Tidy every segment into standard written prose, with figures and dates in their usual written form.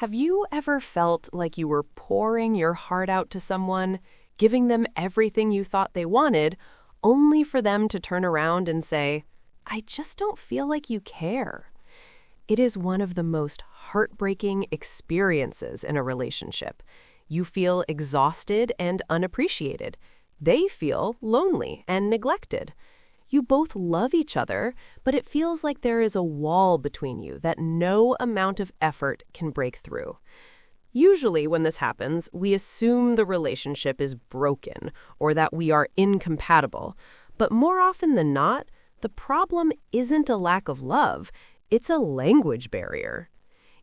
Have you ever felt like you were pouring your heart out to someone, giving them everything you thought they wanted, only for them to turn around and say, "I just don't feel like you care"? It is one of the most heartbreaking experiences in a relationship. You feel exhausted and unappreciated. They feel lonely and neglected. You both love each other, but it feels like there is a wall between you that no amount of effort can break through. Usually, when this happens, we assume the relationship is broken or that we are incompatible. But more often than not, the problem isn't a lack of love, it's a language barrier.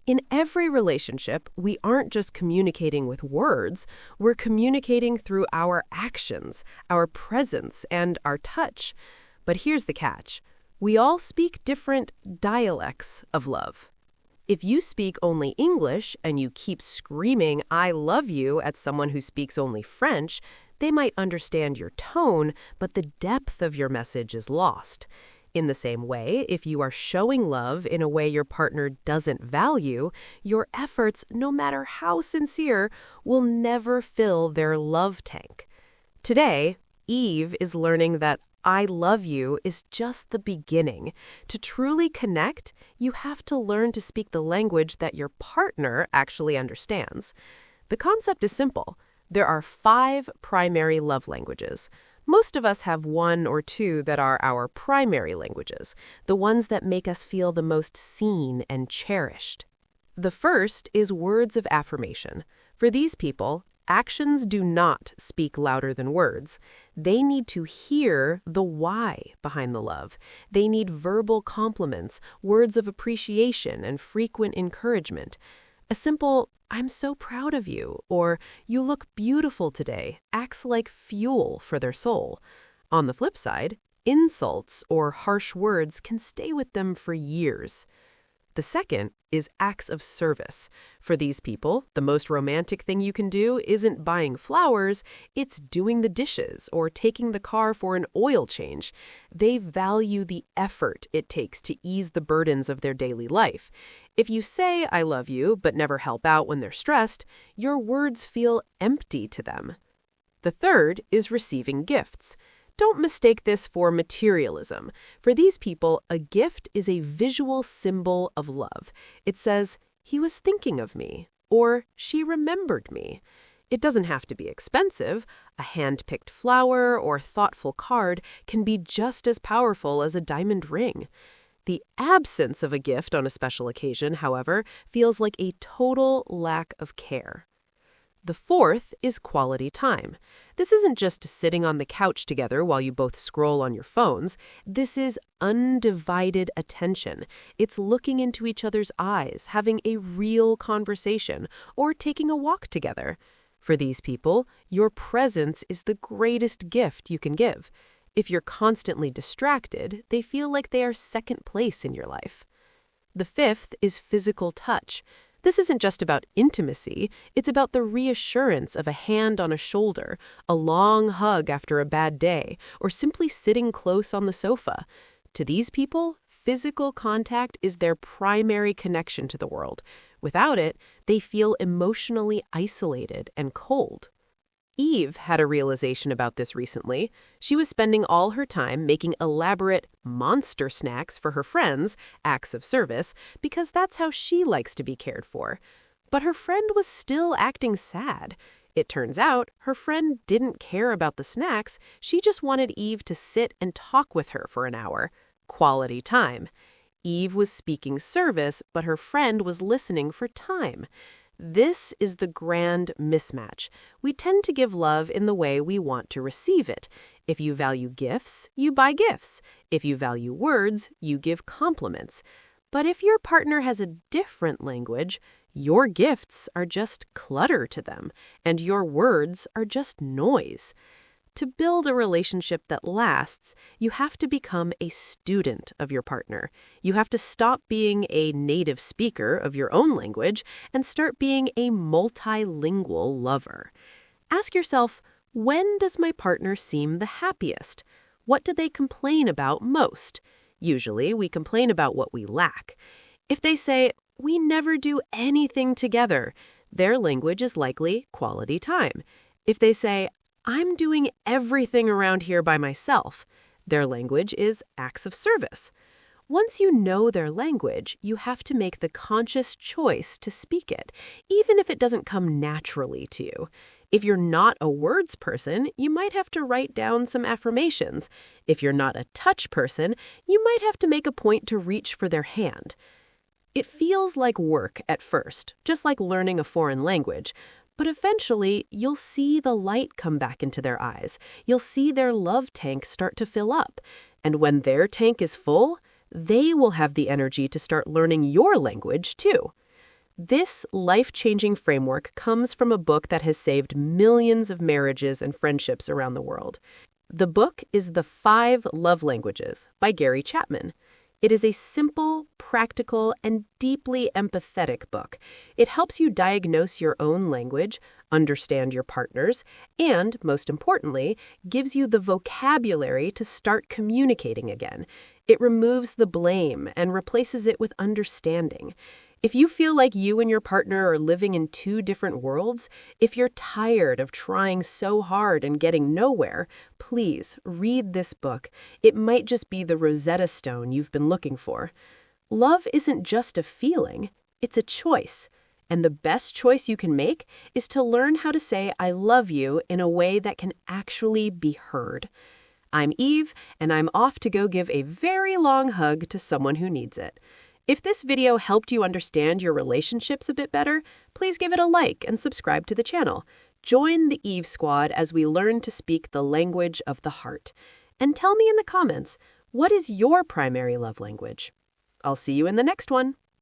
In every relationship, we aren't just communicating with words, we're communicating through our actions, our presence, and our touch. But here's the catch. We all speak different dialects of love. If you speak only English and you keep screaming, "I love you" at someone who speaks only French, they might understand your tone, but the depth of your message is lost. In the same way, if you are showing love in a way your partner doesn't value, your efforts, no matter how sincere, will never fill their love tank. Today, Eve is learning that "I love you" is just the beginning. To truly connect, you have to learn to speak the language that your partner actually understands. The concept is simple. There are 5 primary love languages. Most of us have 1 or 2 that are our primary languages, the ones that make us feel the most seen and cherished. The first is words of affirmation. For these people, actions do not speak louder than words. They need to hear the why behind the love. They need verbal compliments, words of appreciation, and frequent encouragement. A simple, "I'm so proud of you," or "You look beautiful today," acts like fuel for their soul. On the flip side, insults or harsh words can stay with them for years. The second is acts of service. For these people, the most romantic thing you can do isn't buying flowers, it's doing the dishes or taking the car for an oil change. They value the effort it takes to ease the burdens of their daily life. If you say "I love you" but never help out when they're stressed, your words feel empty to them. The third is receiving gifts. Don't mistake this for materialism. For these people, a gift is a visual symbol of love. It says, "He was thinking of me," or "She remembered me." It doesn't have to be expensive. A hand-picked flower or thoughtful card can be just as powerful as a diamond ring. The absence of a gift on a special occasion, however, feels like a total lack of care. The fourth is quality time. This isn't just sitting on the couch together while you both scroll on your phones. This is undivided attention. It's looking into each other's eyes, having a real conversation, or taking a walk together. For these people, your presence is the greatest gift you can give. If you're constantly distracted, they feel like they are second place in your life. The fifth is physical touch. This isn't just about intimacy, it's about the reassurance of a hand on a shoulder, a long hug after a bad day, or simply sitting close on the sofa. To these people, physical contact is their primary connection to the world. Without it, they feel emotionally isolated and cold. Eve had a realization about this recently. She was spending all her time making elaborate monster snacks for her friends, acts of service, because that's how she likes to be cared for. But her friend was still acting sad. It turns out her friend didn't care about the snacks. She just wanted Eve to sit and talk with her for an hour. Quality time. Eve was speaking service, but her friend was listening for time. This is the grand mismatch. We tend to give love in the way we want to receive it. If you value gifts, you buy gifts. If you value words, you give compliments. But if your partner has a different language, your gifts are just clutter to them, and your words are just noise. To build a relationship that lasts, you have to become a student of your partner. You have to stop being a native speaker of your own language and start being a multilingual lover. Ask yourself, when does my partner seem the happiest? What do they complain about most? Usually, we complain about what we lack. If they say, we never do anything together, their language is likely quality time. If they say, I'm doing everything around here by myself, their language is acts of service. Once you know their language, you have to make the conscious choice to speak it, even if it doesn't come naturally to you. If you're not a words person, you might have to write down some affirmations. If you're not a touch person, you might have to make a point to reach for their hand. It feels like work at first, just like learning a foreign language. But eventually, you'll see the light come back into their eyes. You'll see their love tank start to fill up. And when their tank is full, they will have the energy to start learning your language too. This life-changing framework comes from a book that has saved millions of marriages and friendships around the world. The book is The 5 Love Languages by Gary Chapman. It is a simple, practical, and deeply empathetic book. It helps you diagnose your own language, understand your partner's, and, most importantly, gives you the vocabulary to start communicating again. It removes the blame and replaces it with understanding. If you feel like you and your partner are living in 2 different worlds, if you're tired of trying so hard and getting nowhere, please read this book. It might just be the Rosetta Stone you've been looking for. Love isn't just a feeling, it's a choice. And the best choice you can make is to learn how to say I love you in a way that can actually be heard. I'm Eve, and I'm off to go give a very long hug to someone who needs it. If this video helped you understand your relationships a bit better, please give it a like and subscribe to the channel. Join the Eve Squad as we learn to speak the language of the heart. And tell me in the comments, what is your primary love language? I'll see you in the next one.